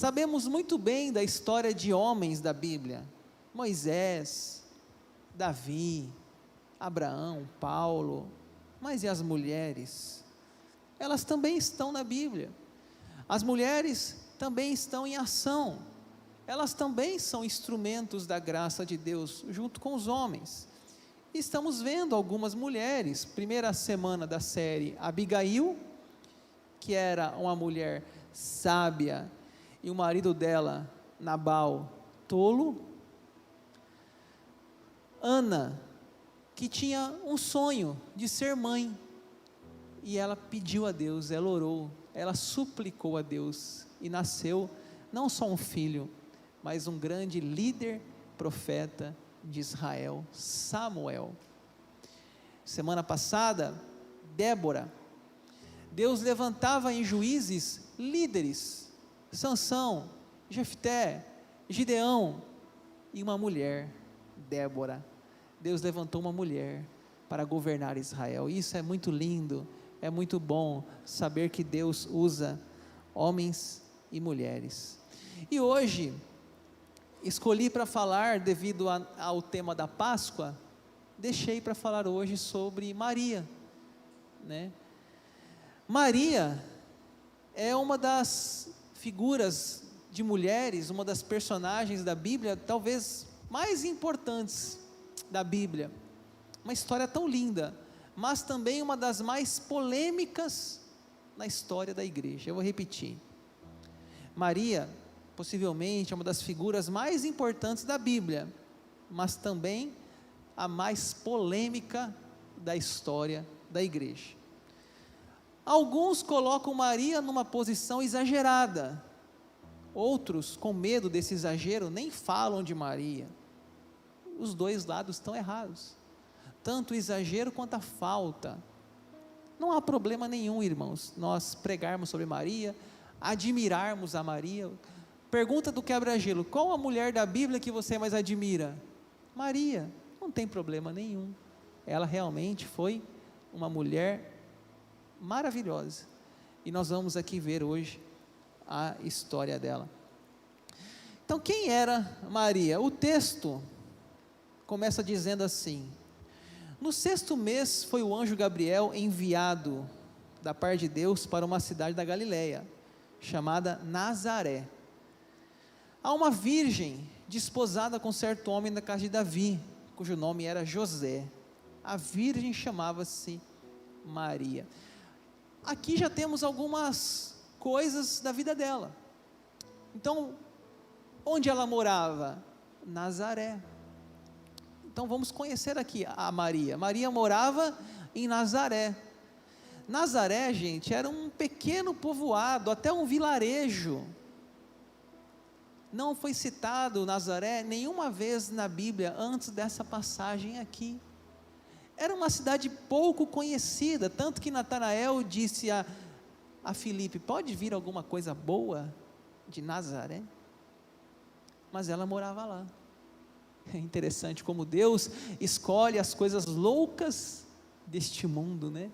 Sabemos muito bem da história de homens da Bíblia: Moisés, Davi, Abraão, Paulo. Mas e as mulheres? Elas também estão na Bíblia. As mulheres também estão em ação. Elas também são instrumentos da graça de Deus, junto com os homens. Estamos vendo algumas mulheres. Primeira semana da série, Abigail, que era uma mulher sábia, e o marido dela, Nabal, tolo. Ana, que tinha um sonho de ser mãe, e ela pediu a Deus, ela orou, ela suplicou a Deus, e nasceu não só um filho, mas um grande líder, profeta de Israel, Samuel. Semana passada, Débora. Deus levantava em juízes líderes: Sansão, Jefté, Gideão, e uma mulher, Débora. Deus levantou uma mulher para governar Israel. Isso é muito lindo, é muito bom saber que Deus usa homens e mulheres. E hoje, escolhi para falar, devido ao tema da Páscoa, deixei para falar hoje sobre Maria, né? Maria é uma das figuras de mulheres, uma das personagens da Bíblia, talvez mais importantes da Bíblia. Uma história tão linda, mas também uma das mais polêmicas na história da igreja. Eu vou repetir: Maria, possivelmente, é uma das figuras mais importantes da Bíblia, mas também a mais polêmica da história da igreja. Alguns colocam Maria numa posição exagerada, outros, com medo desse exagero, nem falam de Maria. Os dois lados estão errados, tanto o exagero quanto a falta. Não há problema nenhum, irmãos, nós pregarmos sobre Maria, admirarmos a Maria. Pergunta do quebra-gelo: qual a mulher da Bíblia que você mais admira? Maria. Não tem problema nenhum, ela realmente foi uma mulher maravilhosa, e nós vamos aqui ver hoje a história dela. Então, quem era Maria? O texto começa dizendo assim: no 6º mês foi o anjo Gabriel enviado da parte de Deus para uma cidade da Galileia, chamada Nazaré, a uma virgem desposada com certo homem da casa de Davi, cujo nome era José. A virgem chamava-se Maria. Aqui já temos algumas coisas da vida dela. Então, onde ela morava? Nazaré. Então vamos conhecer aqui a Maria. Maria morava em Nazaré. Nazaré, gente, era um pequeno povoado, até um vilarejo. Não foi citado Nazaré nenhuma vez na Bíblia antes dessa passagem aqui. Era uma cidade pouco conhecida, tanto que Natanael disse a Filipe: pode vir alguma coisa boa de Nazaré? Mas ela morava lá. É interessante como Deus escolhe as coisas loucas deste mundo, né?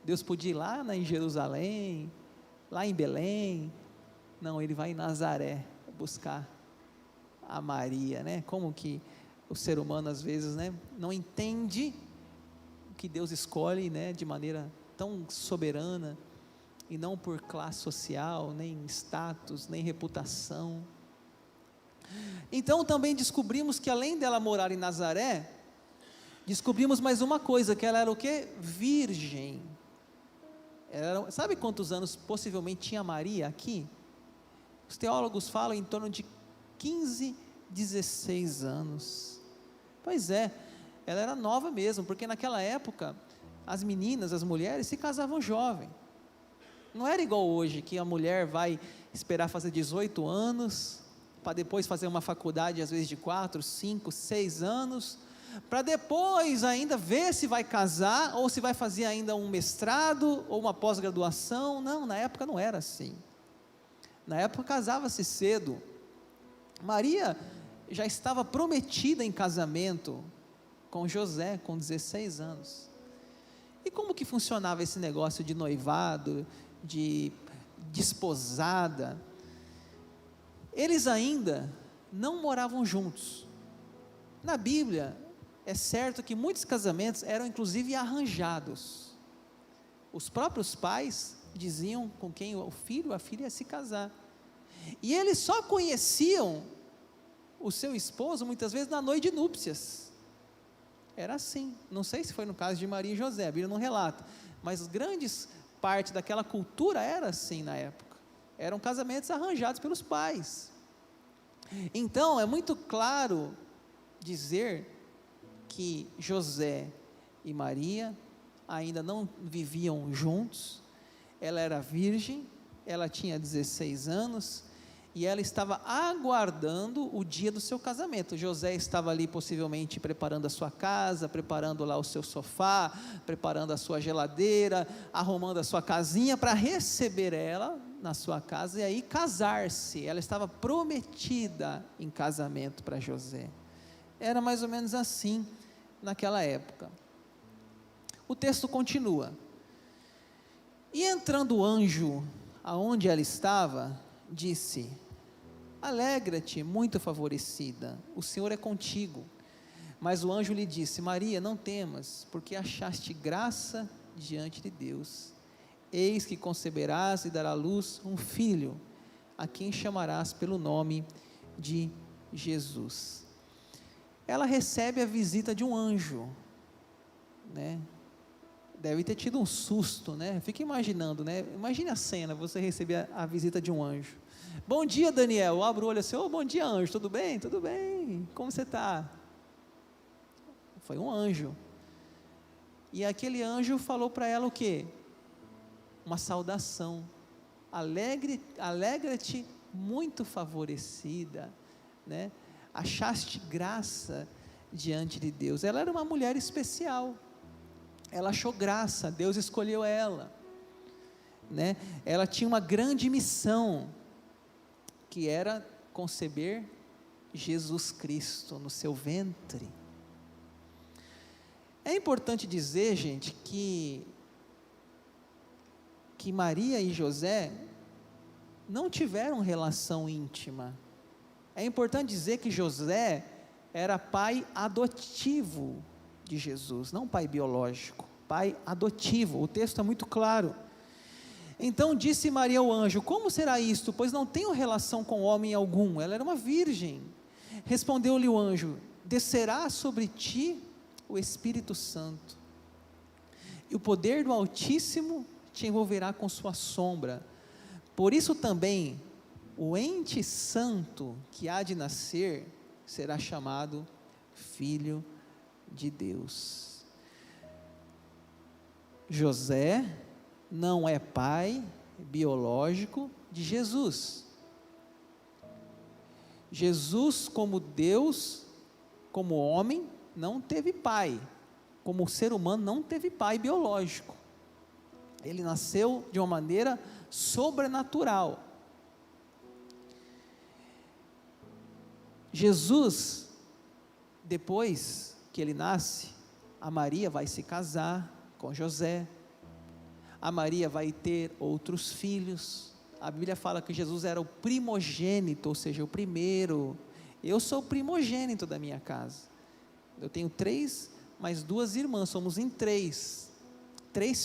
Deus podia ir lá em Jerusalém, lá em Belém. Não, ele vai em Nazaré buscar a Maria, né? Como que o ser humano às vezes, né, não entende o que Deus escolhe, né, de maneira tão soberana, e não por classe social, nem status, nem reputação. Então também descobrimos que, além dela morar em Nazaré, descobrimos mais uma coisa, que ela era o quê? Virgem. Sabe quantos anos possivelmente tinha Maria aqui? Os teólogos falam em torno de 15, 16 anos. Pois é, ela era nova mesmo, porque naquela época, as meninas, as mulheres se casavam jovem. Não era igual hoje, que a mulher vai esperar fazer 18 anos, para depois fazer uma faculdade, às vezes de 4, 5, 6 anos, para depois ainda ver se vai casar, ou se vai fazer ainda um mestrado, ou uma pós-graduação. Não, na época não era assim. Na época casava-se cedo. Maria já estava prometida em casamento com José, com 16 anos. E como que funcionava esse negócio de noivado, de desposada? Eles ainda não moravam juntos. Na Bíblia, é certo que muitos casamentos eram inclusive arranjados. Os próprios pais diziam com quem o filho ou a filha ia se casar. E eles só conheciam o seu esposo muitas vezes na noite de núpcias. Era assim. Não sei se foi no caso de Maria e José, a Bíblia não relata, mas grandes parte daquela cultura era assim na época. Eram casamentos arranjados pelos pais. Então é muito claro dizer que José e Maria ainda não viviam juntos. Ela era virgem, ela tinha 16 anos, e ela estava aguardando o dia do seu casamento. José estava ali possivelmente preparando a sua casa, preparando lá o seu sofá, preparando a sua geladeira, arrumando a sua casinha para receber ela na sua casa e aí casar-se. Ela estava prometida em casamento para José. Era mais ou menos assim naquela época. O texto continua: e entrando o anjo aonde ela estava, disse: alegra-te, muito favorecida, o Senhor é contigo. Mas o anjo lhe disse: Maria, não temas, porque achaste graça diante de Deus. Eis que conceberás e darás à luz um filho, a quem chamarás pelo nome de Jesus. Ela recebe a visita de um anjo, né? Deve ter tido um susto, né? Fica imaginando, né? Imagine a cena, você receber a visita de um anjo. Bom dia, Daniel. Eu abro o olho assim: oh, bom dia, anjo, tudo bem? Tudo bem, como você está? Foi um anjo. E aquele anjo falou para ela o quê? Uma saudação: alegra-te, muito favorecida, né? Achaste graça diante de Deus. Ela era uma mulher especial, ela achou graça, Deus escolheu ela, né? Ela tinha uma grande missão, que era conceber Jesus Cristo no seu ventre. É importante dizer, gente, que Maria e José não tiveram relação íntima. É importante dizer que José era pai adotivo de Jesus, não pai biológico, pai adotivo. O texto é muito claro. Então disse Maria ao anjo: como será isto, pois não tenho relação com homem algum? Ela era uma virgem. Respondeu-lhe o anjo: descerá sobre ti o Espírito Santo, e o poder do Altíssimo te envolverá com sua sombra. Por isso também o ente santo que há de nascer será chamado Filho de Deus. José não é pai biológico de Jesus. Jesus, como Deus, como homem, não teve pai. Como ser humano, não teve pai biológico. Ele nasceu de uma maneira sobrenatural. Jesus, depois que ele nasce, a Maria vai se casar com José. A Maria vai ter outros filhos. A Bíblia fala que Jesus era o primogênito, ou seja, o primeiro. Eu sou o primogênito da minha casa. Eu tenho 3, mais 2 irmãs, somos em 3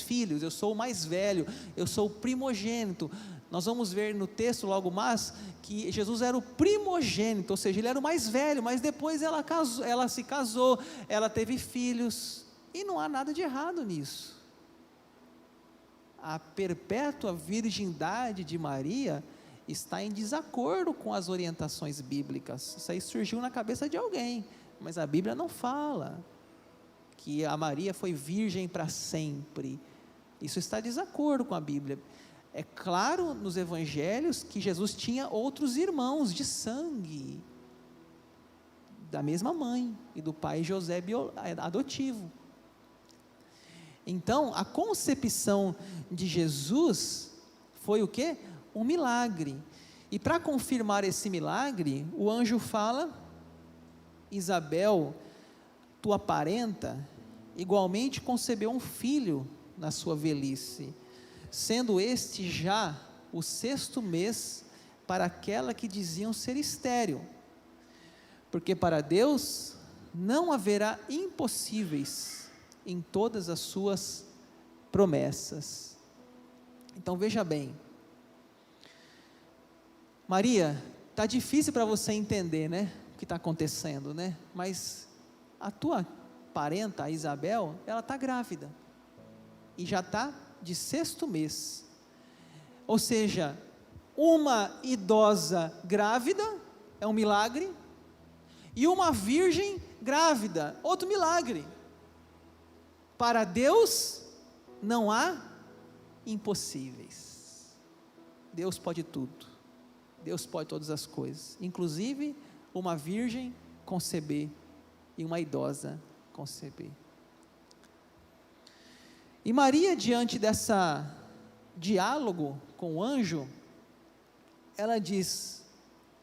filhos, eu sou o mais velho, eu sou o primogênito. Nós vamos ver no texto logo mais, que Jesus era o primogênito, ou seja, ele era o mais velho, mas depois ela se casou, ela teve filhos, e não há nada de errado nisso. A perpétua virgindade de Maria está em desacordo com as orientações bíblicas. Isso aí surgiu na cabeça de alguém, mas a Bíblia não fala que a Maria foi virgem para sempre. Isso está em desacordo com a Bíblia. É claro nos evangelhos que Jesus tinha outros irmãos de sangue, da mesma mãe e do pai José adotivo. Então, a concepção de Jesus foi o quê? Um milagre. E para confirmar esse milagre, o anjo fala: Isabel, tua parenta, igualmente concebeu um filho na sua velhice, sendo este já o 6º mês para aquela que diziam ser estéril, porque para Deus não haverá impossíveis em todas as suas promessas. Então veja bem, Maria, está difícil para você entender, né, o que está acontecendo, né, mas a tua parenta, a Isabel, ela está grávida, e já está de 6º mês, ou seja, uma idosa grávida, é um milagre, e uma virgem grávida, outro milagre. Para Deus não há impossíveis, Deus pode tudo, Deus pode todas as coisas, inclusive uma virgem conceber, e uma idosa conceber. E Maria, diante dessa diálogo com o anjo, ela diz: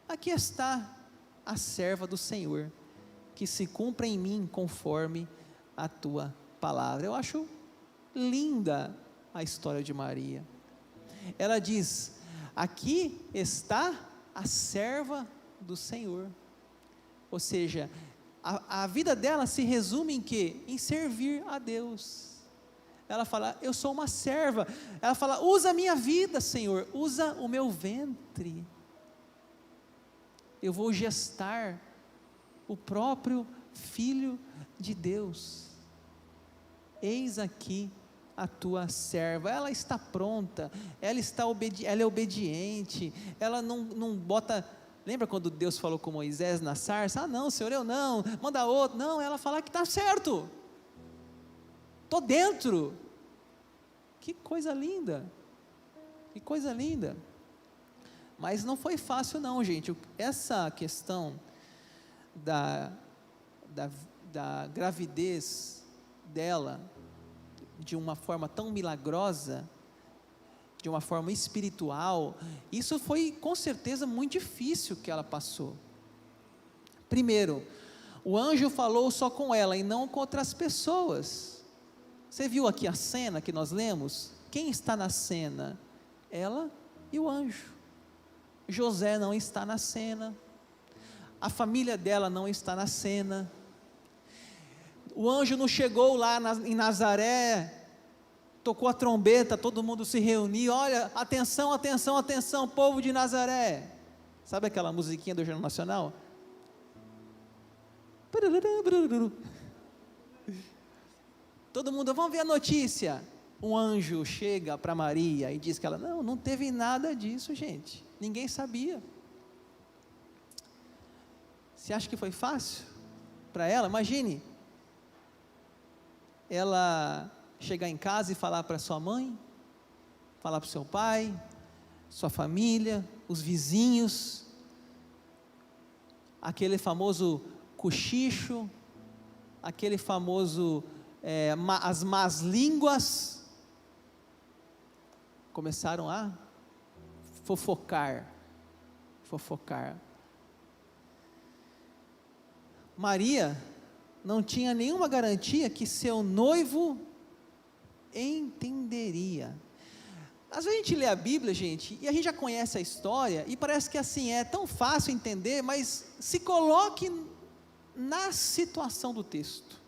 aqui está a serva do Senhor, que se cumpra em mim conforme a tua palavra. Eu acho linda a história de Maria. Ela diz: aqui está a serva do Senhor. Ou seja, a vida dela se resume em quê? Em servir a Deus. Ela fala: eu sou uma serva. Ela fala: usa a minha vida, Senhor, usa o meu ventre, eu vou gestar o próprio Filho de Deus, eis aqui a tua serva. Ela está pronta, ela é obediente, ela não bota. Lembra quando Deus falou com Moisés na sarça? Não, Senhor, eu não, manda outro. Não, ela fala que está certo, estou dentro. Que coisa linda, que coisa linda. Mas não foi fácil não, gente. Essa questão da gravidez dela, de uma forma tão milagrosa, de uma forma espiritual, isso foi com certeza muito difícil que ela passou. Primeiro, o anjo falou só com ela e não com outras pessoas. Você viu aqui a cena que nós lemos? Quem está na cena? Ela e o anjo. José não está na cena, a família dela não está na cena, o anjo não chegou lá em Nazaré, tocou a trombeta, todo mundo se reuniu, olha, atenção, atenção, atenção, povo de Nazaré. Sabe aquela musiquinha do Jornal Nacional? Todo mundo, vamos ver a notícia. Um anjo chega para Maria e diz que ela, não teve nada disso, gente, ninguém sabia. Você acha que foi fácil para ela? Imagine, ela chegar em casa e falar para sua mãe, falar para o seu pai, sua família, os vizinhos, aquele famoso cochicho, aquele famoso, as más línguas, começaram a fofocar. Maria não tinha nenhuma garantia que seu noivo entenderia. Às vezes a gente lê a Bíblia, gente, e a gente já conhece a história, e parece que assim, é tão fácil entender, mas se coloque na situação do texto.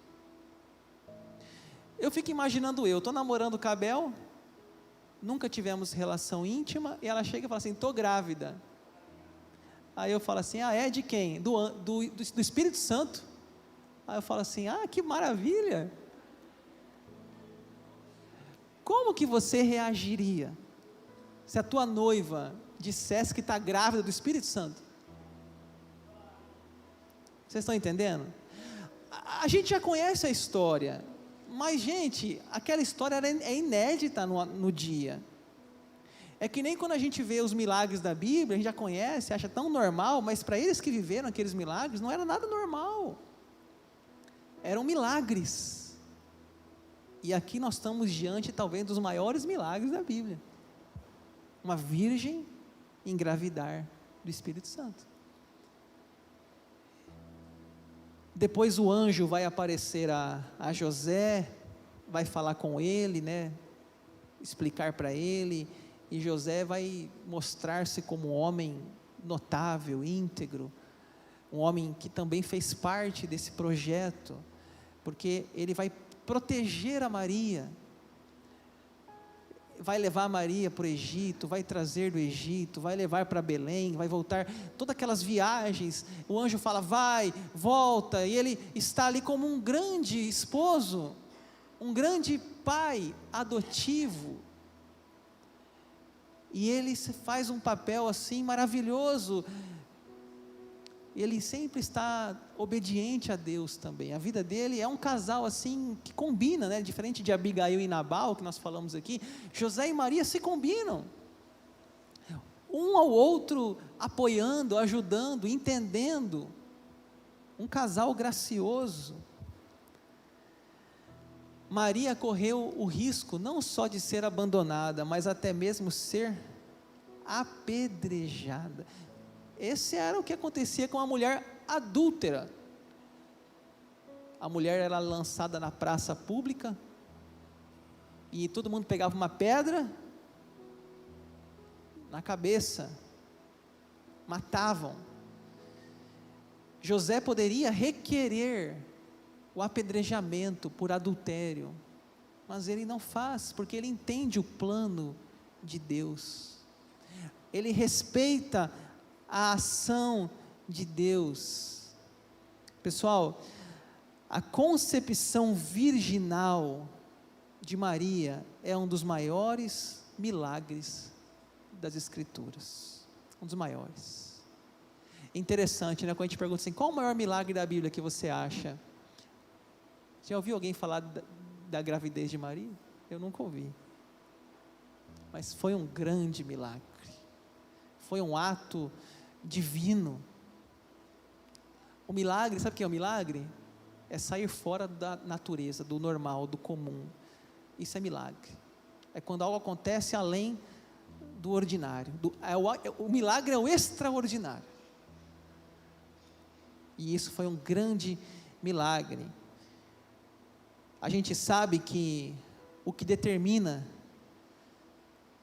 Eu fico imaginando estou namorando com a Bel, nunca tivemos relação íntima, e ela chega e fala assim, estou grávida. Aí eu falo assim, é de quem? Do Espírito Santo. Aí eu falo assim, que maravilha. Como que você reagiria se a tua noiva dissesse que está grávida do Espírito Santo? Vocês estão entendendo? A gente já conhece a história, mas gente, aquela história é inédita no dia. É que nem quando a gente vê os milagres da Bíblia, a gente já conhece, acha tão normal, mas para eles que viveram aqueles milagres, não era nada normal, eram milagres. E aqui nós estamos diante talvez dos maiores milagres da Bíblia, uma virgem engravidar do Espírito Santo. Depois o anjo vai aparecer a José, vai falar com ele, explicar para ele, e José vai mostrar-se como um homem notável, íntegro, um homem que também fez parte desse projeto, porque ele vai proteger a Maria, vai levar Maria para o Egito, vai trazer do Egito, vai levar para Belém, vai voltar, todas aquelas viagens, o anjo fala, vai, volta, e ele está ali como um grande esposo, um grande pai adotivo, e ele faz um papel assim maravilhoso, ele sempre está obediente a Deus também, a vida dele é um casal assim, que combina, né? Diferente de Abigail e Nabal, que nós falamos aqui, José e Maria se combinam, um ao outro apoiando, ajudando, entendendo, um casal gracioso. Maria correu o risco, não só de ser abandonada, mas até mesmo ser apedrejada. Esse era o que acontecia com a mulher adúltera. A mulher era lançada na praça pública, e todo mundo pegava uma pedra na cabeça, matavam. José poderia requerer o apedrejamento por adultério, mas ele não faz, porque ele entende o plano de Deus, ele respeita a ação de Deus. Pessoal, a concepção virginal de Maria é um dos maiores milagres das Escrituras, um dos maiores. Interessante, né? Quando a gente pergunta assim, qual o maior milagre da Bíblia que você acha? Já ouviu alguém falar da gravidez de Maria? Eu nunca ouvi, mas foi um grande milagre, foi um ato divino. O milagre, sabe o que é o milagre? É sair fora da natureza, do normal, do comum. Isso é milagre, é quando algo acontece além do ordinário, o milagre é o extraordinário, e isso foi um grande milagre. A gente sabe que o que determina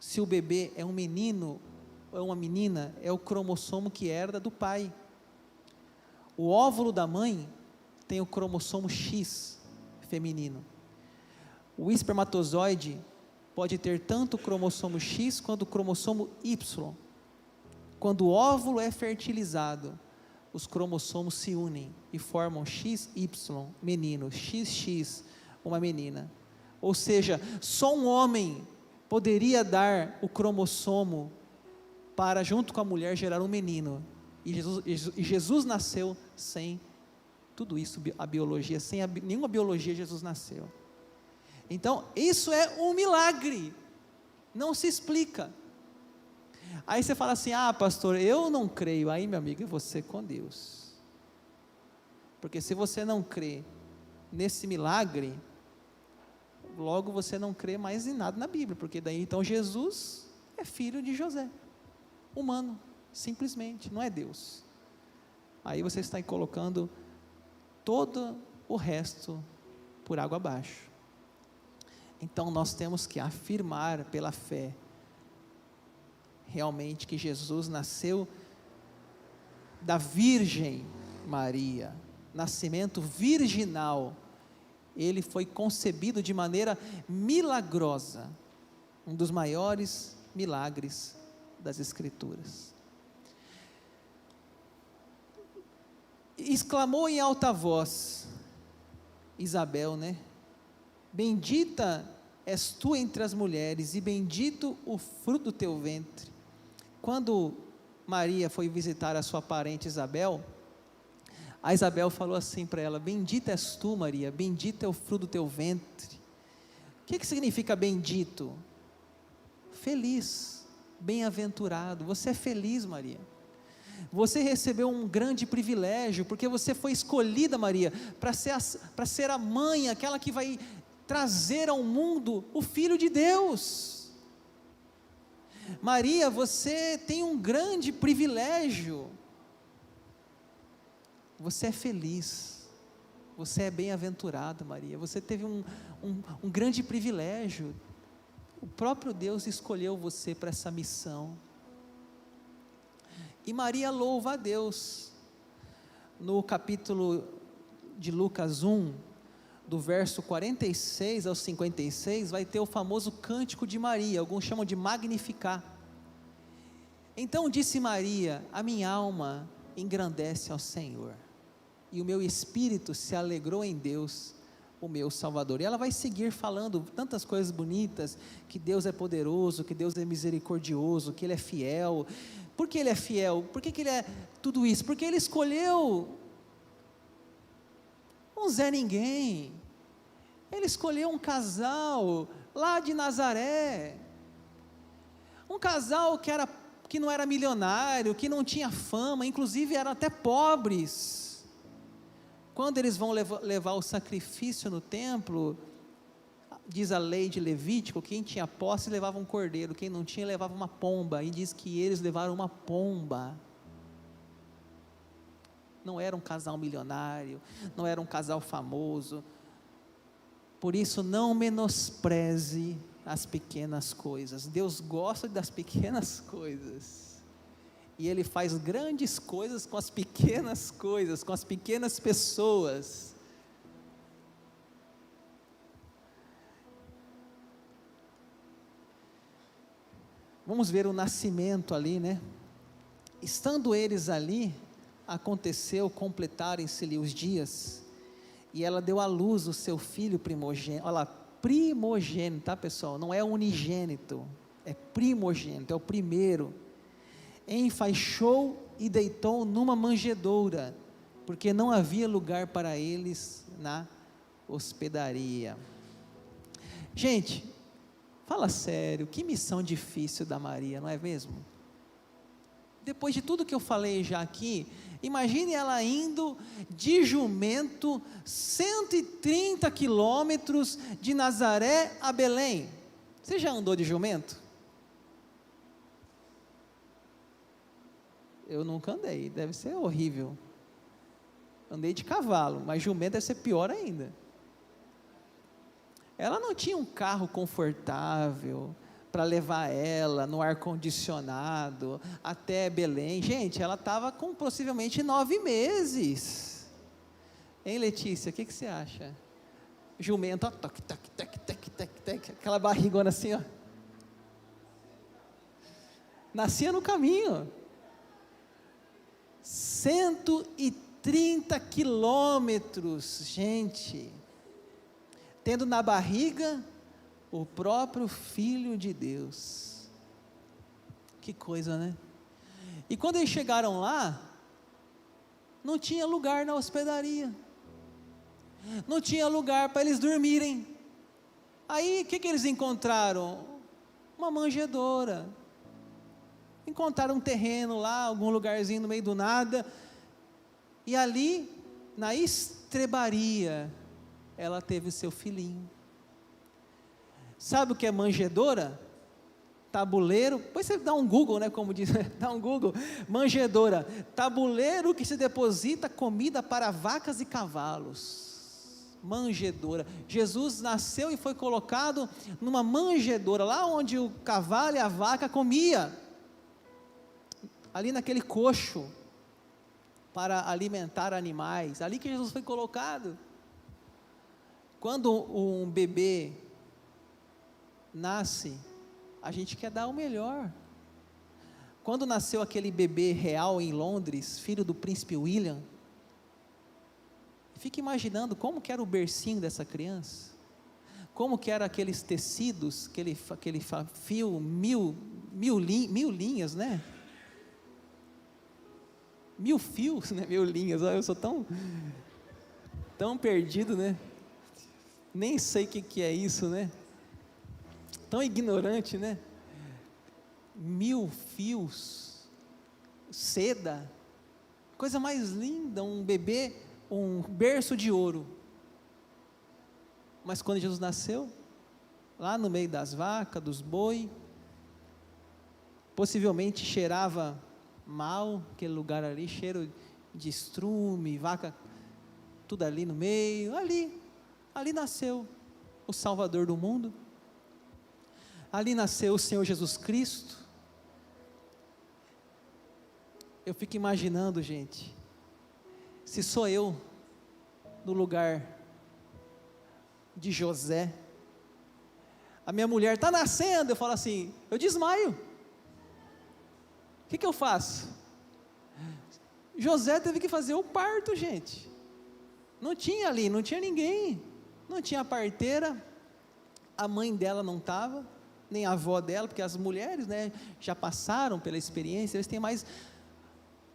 se o bebê é um menino ou é uma menina, é o cromossomo que herda do pai. O óvulo da mãe tem o cromossomo X feminino, o espermatozoide pode ter tanto o cromossomo X quanto o cromossomo Y. Quando o óvulo é fertilizado, os cromossomos se unem e formam XY, menino, XX, uma menina. Ou seja, só um homem poderia dar o cromossomo para, junto com a mulher, gerar um menino, e Jesus nasceu sem tudo isso, a biologia, sem nenhuma biologia, Jesus nasceu. Então, isso é um milagre, não se explica. Aí você fala assim, pastor, eu não creio. Aí, meu amigo, é você com Deus, porque se você não crê nesse milagre, logo você não crê mais em nada na Bíblia, porque daí então Jesus é filho de José, humano, simplesmente, não é Deus. Aí você está colocando todo o resto por água abaixo. Então nós temos que afirmar pela fé, realmente, que Jesus nasceu da Virgem Maria, nascimento virginal, ele foi concebido de maneira milagrosa, um dos maiores milagres das Escrituras. Exclamou em alta voz, Isabel, né? Bendita és tu entre as mulheres, e bendito o fruto do teu ventre. Quando Maria foi visitar a sua parente Isabel, a Isabel falou assim para ela, bendita és tu, Maria, bendito é o fruto do teu ventre. O que significa bendito? Feliz, bem-aventurado. Você é feliz, Maria. Você recebeu um grande privilégio, porque você foi escolhida, Maria, para ser a mãe, aquela que vai trazer ao mundo o Filho de Deus. Maria, você tem um grande privilégio, você é feliz, você é bem-aventurada, Maria, você teve um grande privilégio. O próprio Deus escolheu você para essa missão. E Maria louva a Deus. No capítulo de Lucas 1, do verso 46 ao 56, vai ter o famoso cântico de Maria, alguns chamam de Magnificar. Então disse Maria: a minha alma engrandece ao Senhor, e o meu espírito se alegrou em Deus, o meu Salvador. E ela vai seguir falando tantas coisas bonitas, que Deus é poderoso, que Deus é misericordioso, que Ele é fiel. Por que Ele é fiel? Por que Ele é tudo isso? Porque Ele escolheu um Zé Ninguém, Ele escolheu um casal lá de Nazaré, um casal que não era milionário, que não tinha fama, inclusive eram até pobres. Quando eles vão levar o sacrifício no templo, diz a lei de Levítico, quem tinha posse levava um cordeiro, quem não tinha levava uma pomba, e diz que eles levaram uma pomba. Não era um casal milionário, não era um casal famoso. Por isso, não menospreze as pequenas coisas. Deus gosta das pequenas coisas, e Ele faz grandes coisas com as pequenas coisas, com as pequenas pessoas. Vamos ver o nascimento ali, né? Estando eles ali, aconteceu completarem-se-lhe os dias, e ela deu à luz o seu filho primogênito. Olha lá, primogênito, tá, pessoal? Não é unigênito, é primogênito, é o primeiro. Enfaixou e deitou numa manjedoura, porque não havia lugar para eles na hospedaria. Gente, fala sério, que missão difícil da Maria, não é mesmo? Depois de tudo que eu falei já aqui, imagine ela indo de jumento 130 quilômetros de Nazaré a Belém. Você já andou de jumento? Eu nunca andei, deve ser horrível. Andei de cavalo, mas jumento deve ser pior ainda. Ela não tinha um carro confortável para levar ela no ar-condicionado até Belém. Gente, ela estava com possivelmente 9 meses. Hein, Letícia, o que você acha? Jumento, ó, toc, toc, toc, toc, toc, toc, aquela barrigona assim, ó. Nascia no caminho. 130 quilômetros, gente, tendo na barriga o próprio Filho de Deus. Que coisa, né? E quando eles chegaram lá, não tinha lugar na hospedaria, não tinha lugar para eles dormirem. Aí o que eles encontraram? Uma manjedoura. Encontraram um terreno lá, algum lugarzinho no meio do nada, e ali, na estrebaria, ela teve o seu filhinho. Sabe o que é manjedoura? Tabuleiro, depois você dá um Google, né, como diz, dá um Google, manjedoura, tabuleiro que se deposita comida para vacas e cavalos. Manjedoura. Jesus nasceu e foi colocado numa manjedoura, lá onde o cavalo e a vaca comia, ali naquele coxo, para alimentar animais, ali que Jesus foi colocado. Quando um bebê nasce, a gente quer dar o melhor. Quando nasceu aquele bebê real em Londres, filho do príncipe William, fica imaginando como que era o bercinho dessa criança, como que eram aqueles tecidos, aquele fio, mil linhas, né? 1000 fios, né? 1000 linhas, eu sou tão perdido, né? Nem sei o que é isso, né? Tão ignorante, né? 1000 fios, seda, coisa mais linda, um bebê, um berço de ouro. Mas quando Jesus nasceu, lá no meio das vacas, dos boi, possivelmente cheirava mal, aquele lugar ali, cheiro de estrume, vaca, tudo ali no meio, ali nasceu o Salvador do mundo. ali nasceu o Senhor Jesus Cristo. Eu fico imaginando, gente, se sou eu no lugar de José, a minha mulher está nascendo, eu falo assim, eu desmaio, o que eu faço? José teve que fazer o parto, gente, não tinha ali, não tinha ninguém, não tinha parteira, a mãe dela não estava, nem a avó dela, porque as mulheres, né, já passaram pela experiência, eles têm mais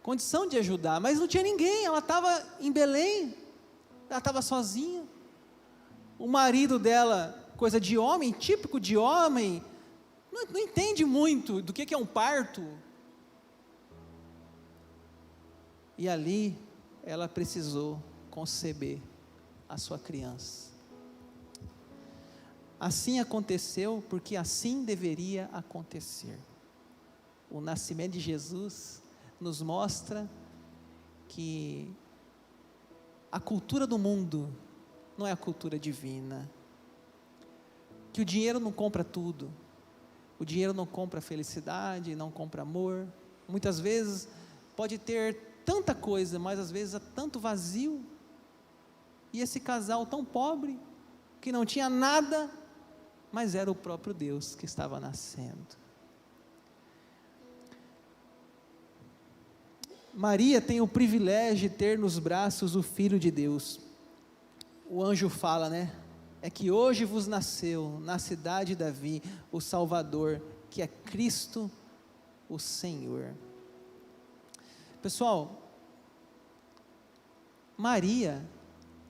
condição de ajudar, mas não tinha ninguém, ela estava em Belém, ela estava sozinha, o marido dela, coisa de homem, típico de homem, não entende muito do que é um parto, e ali, ela precisou conceber a sua criança, assim aconteceu, porque assim deveria acontecer, o nascimento de Jesus, nos mostra que a cultura do mundo não é a cultura divina, que o dinheiro não compra tudo, o dinheiro não compra felicidade, não compra amor, muitas vezes pode ter tanta coisa, mas às vezes há tanto vazio, e esse casal tão pobre, que não tinha nada, mas era o próprio Deus que estava nascendo. Maria tem o privilégio de ter nos braços o Filho de Deus, o anjo fala, né, é que hoje vos nasceu, na cidade de Davi, o Salvador, que é Cristo, o Senhor. Pessoal, Maria,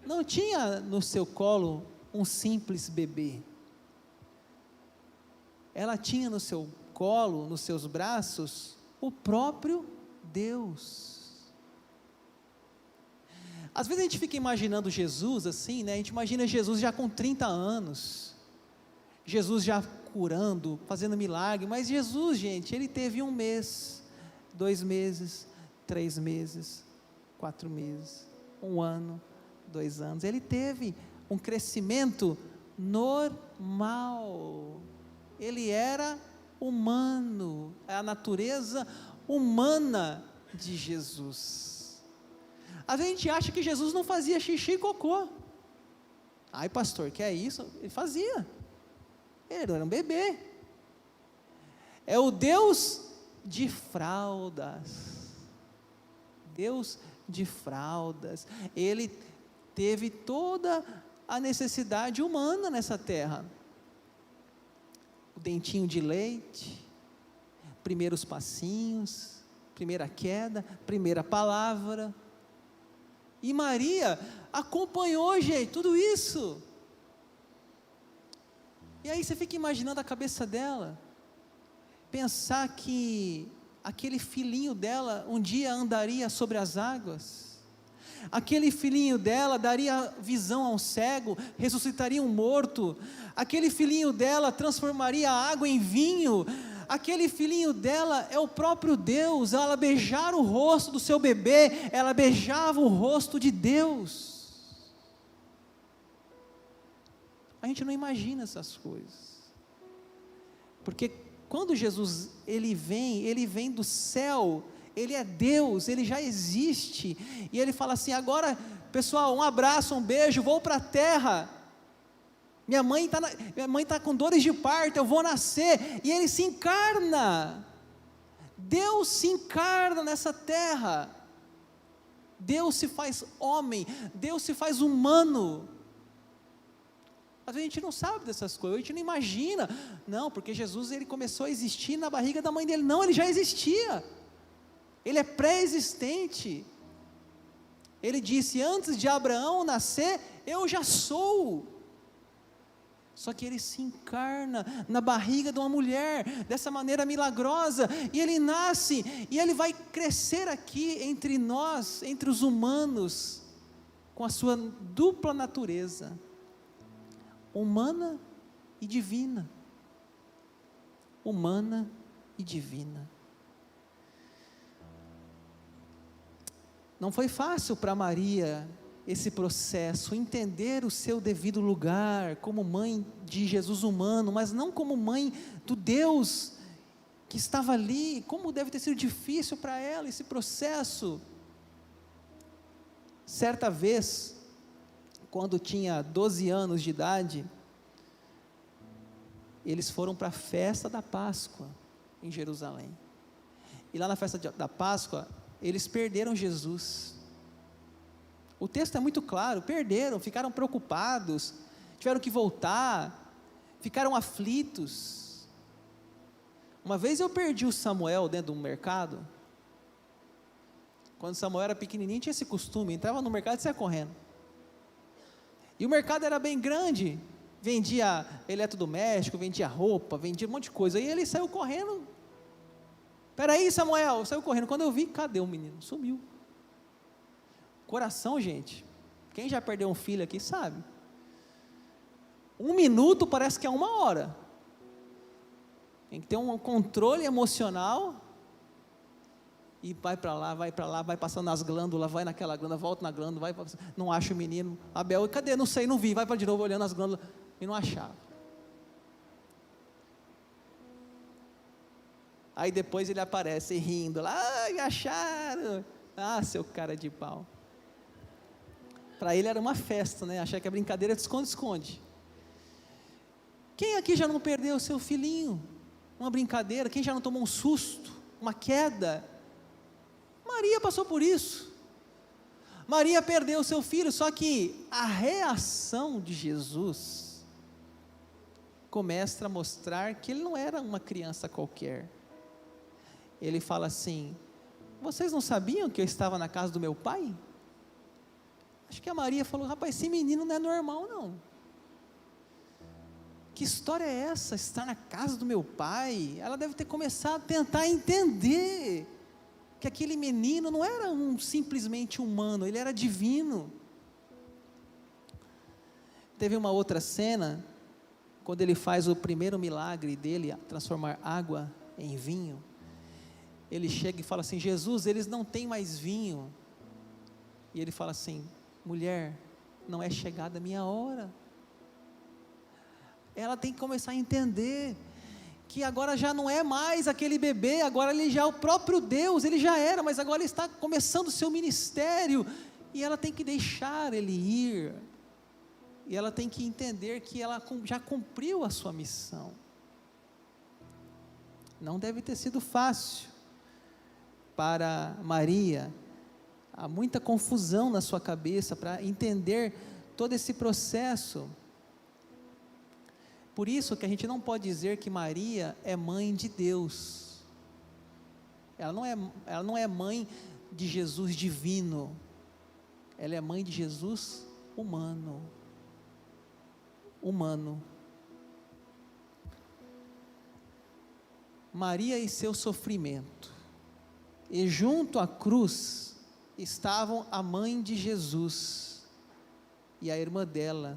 não tinha no seu colo um simples bebê, ela tinha no seu colo, nos seus braços, o próprio Deus. Às vezes a gente fica imaginando Jesus assim, né? A gente imagina Jesus já com 30 anos, Jesus já curando, fazendo milagre, mas Jesus, gente, ele teve 1 mês, 2 meses, 3 meses, 4 meses, 1 ano, 2 anos, ele teve um crescimento normal, ele era humano, a natureza humana de Jesus. Às vezes a gente acha que Jesus não fazia xixi e cocô. Ai pastor, que é isso? Ele fazia, ele era um bebê, é o Deus de fraldas, Deus de fraldas, ele teve toda a necessidade humana nessa terra, o dentinho de leite, primeiros passinhos, primeira queda, primeira palavra, e Maria acompanhou, gente, tudo isso, e aí você fica imaginando a cabeça dela, pensar que aquele filhinho dela um dia andaria sobre as águas, aquele filhinho dela daria visão a um cego, ressuscitaria um morto, aquele filhinho dela transformaria a água em vinho, aquele filhinho dela é o próprio Deus, ela beijar o rosto do seu bebê, ela beijava o rosto de Deus, a gente não imagina essas coisas, porque quando Jesus, ele vem do céu, ele é Deus, ele já existe, e ele fala assim, agora pessoal, um abraço, um beijo, vou para a terra, minha mãe está com dores de parto, eu vou nascer, e ele se encarna, Deus se encarna nessa terra, Deus se faz homem, Deus se faz humano. Às vezes a gente não sabe dessas coisas, a gente não imagina, não, porque Jesus ele começou a existir na barriga da mãe dele, não, ele já existia, ele é pré-existente, ele disse, antes de Abraão nascer, eu já sou, só que ele se encarna na barriga de uma mulher, dessa maneira milagrosa, e ele nasce, e ele vai crescer aqui entre nós, entre os humanos, com a sua dupla natureza, humana e divina, humana e divina. Não foi fácil para Maria esse processo, entender o seu devido lugar, como mãe de Jesus humano, mas não como mãe do Deus que estava ali. Como deve ter sido difícil para ela esse processo. Certa vez, quando tinha 12 anos de idade, eles foram para a festa da Páscoa, em Jerusalém, e lá na festa da Páscoa, eles perderam Jesus. O texto é muito claro, perderam, ficaram preocupados, tiveram que voltar, ficaram aflitos. Uma vez eu perdi o Samuel dentro de um mercado. Quando Samuel era pequenininho, tinha esse costume, entrava no mercado e saia correndo, e o mercado era bem grande, vendia eletrodoméstico, vendia roupa, vendia um monte de coisa, e ele saiu correndo. Peraí, Samuel, saiu correndo. Quando eu vi, cadê o menino? Sumiu. Coração, gente, quem já perdeu um filho aqui sabe, 1 minuto parece que é 1 hora, tem que ter um controle emocional, e vai para lá, vai passando nas glândulas, vai naquela glândula, volta na glândula, não acha o menino. Abel, cadê? Não sei, não vi, vai para de novo olhando as glândulas, e não achava. Aí depois ele aparece rindo lá, ai, acharam, seu cara de pau. Para ele era uma festa, né? Achar que a brincadeira é de esconde-esconde. Quem aqui já não perdeu o seu filhinho? Uma brincadeira, quem já não tomou um susto, uma queda? Maria passou por isso. Maria perdeu o seu filho, só que a reação de Jesus começa a mostrar que ele não era uma criança qualquer. Ele fala assim: vocês não sabiam que eu estava na casa do meu pai? Acho que a Maria falou: rapaz, esse menino não é normal não. Que história é essa, estar na casa do meu pai? Ela deve ter começado a tentar entender que aquele menino não era simplesmente humano, ele era divino. Teve uma outra cena, quando ele faz o primeiro milagre dele, transformar água em vinho. Ele chega e fala assim: Jesus, eles não têm mais vinho. E ele fala assim: mulher, não é chegada a minha hora. Ela tem que começar a entender que agora já não é mais aquele bebê, agora ele já é o próprio Deus, ele já era, mas agora ele está começando o seu ministério, e ela tem que deixar ele ir, e ela tem que entender que ela já cumpriu a sua missão. Não deve ter sido fácil para Maria, há muita confusão na sua cabeça para entender todo esse processo. Por isso que a gente não pode dizer que Maria é mãe de Deus. Ela não é mãe de Jesus divino. Ela é mãe de Jesus humano. Humano. Maria e seu sofrimento. E junto à cruz estavam a mãe de Jesus e a irmã dela,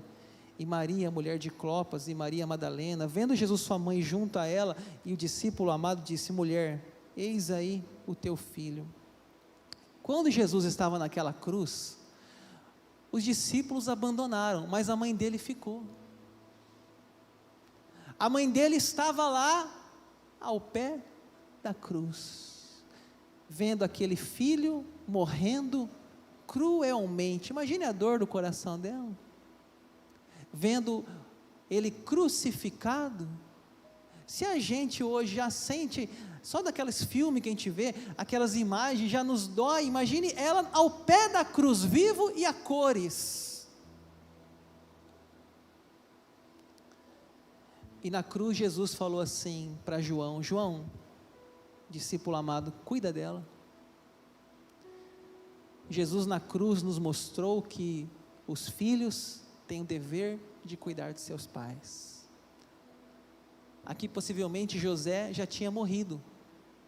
e Maria, mulher de Clopas, e Maria Madalena. Vendo Jesus sua mãe junto a ela, e o discípulo amado disse: mulher, eis aí o teu filho. Quando Jesus estava naquela cruz, os discípulos abandonaram, mas a mãe dele ficou. A mãe dele estava lá, ao pé da cruz, vendo aquele filho morrendo cruelmente. Imagine a dor do coração dela, vendo ele crucificado. Se a gente hoje já sente, só daqueles filmes que a gente vê, aquelas imagens já nos dói, imagine ela ao pé da cruz, vivo e a cores. E na cruz Jesus falou assim para João: João, discípulo amado, cuida dela. Jesus na cruz nos mostrou que os filhos tem o dever de cuidar de seus pais. Aqui possivelmente José já tinha morrido,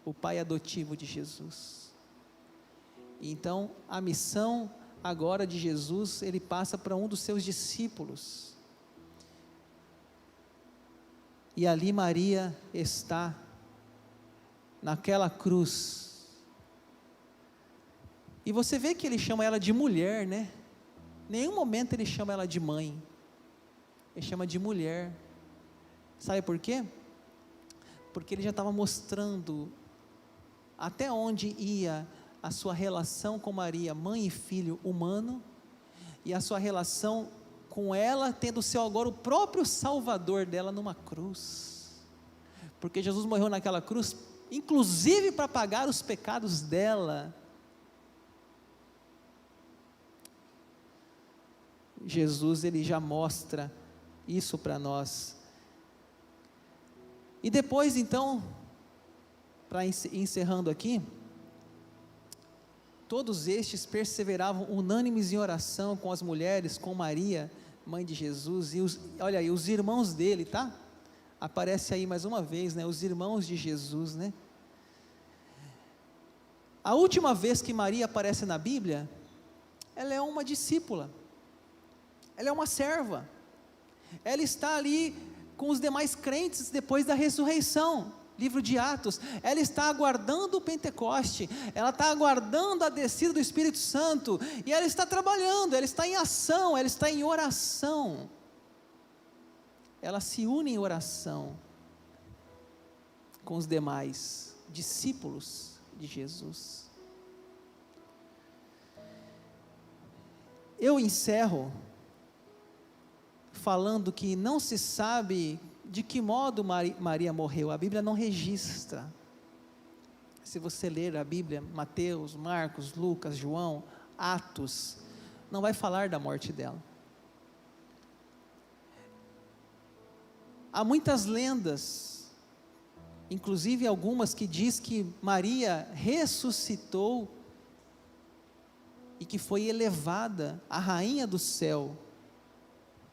o pai adotivo de Jesus. Então a missão agora de Jesus, ele passa para um dos seus discípulos. E ali Maria está, naquela cruz. E você vê que ele chama ela de mulher, né? nenhum momento ele chama ela de mãe, ele chama de mulher. Sabe por quê? Porque ele já estava mostrando até onde ia a sua relação com Maria, mãe e filho humano, e a sua relação com ela, tendo seu agora o próprio Salvador dela numa cruz, porque Jesus morreu naquela cruz, inclusive para pagar os pecados dela. Jesus, ele já mostra isso para nós. E depois então, para encerrando aqui, todos estes perseveravam unânimes em oração com as mulheres, com Maria, mãe de Jesus, e olha aí, os irmãos dele, tá? Aparece aí mais uma vez, né? Os irmãos de Jesus, né? A última vez que Maria aparece na Bíblia, ela é uma discípula, ela é uma serva, ela está ali com os demais crentes depois da ressurreição, livro de Atos, ela está aguardando o Pentecoste, ela está aguardando a descida do Espírito Santo, e ela está trabalhando, ela está em ação, ela está em oração, ela se une em oração com os demais discípulos de Jesus. Eu encerro falando que não se sabe de que modo Maria morreu, a Bíblia não registra. Se você ler a Bíblia, Mateus, Marcos, Lucas, João, Atos, não vai falar da morte dela. Há muitas lendas, inclusive algumas que diz que Maria ressuscitou e que foi elevada à rainha do céu,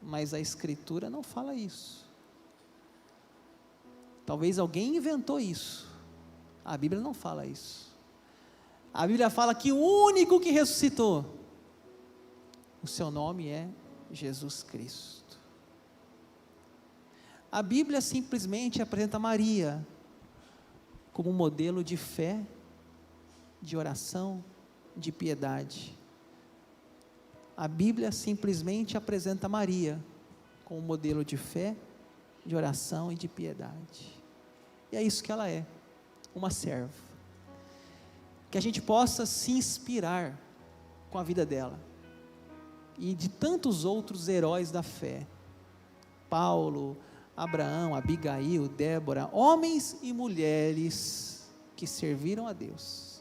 mas a Escritura não fala isso. Talvez alguém inventou isso, a Bíblia não fala isso. A Bíblia fala que o único que ressuscitou, o seu nome é Jesus Cristo. A Bíblia simplesmente apresenta Maria como um modelo de fé, de oração, de piedade. A Bíblia simplesmente apresenta Maria como um modelo de fé, de oração e de piedade. E é isso que ela é, uma serva. Que a gente possa se inspirar com a vida dela e de tantos outros heróis da fé, Paulo, Abraão, Abigail, Débora, homens e mulheres que serviram a Deus.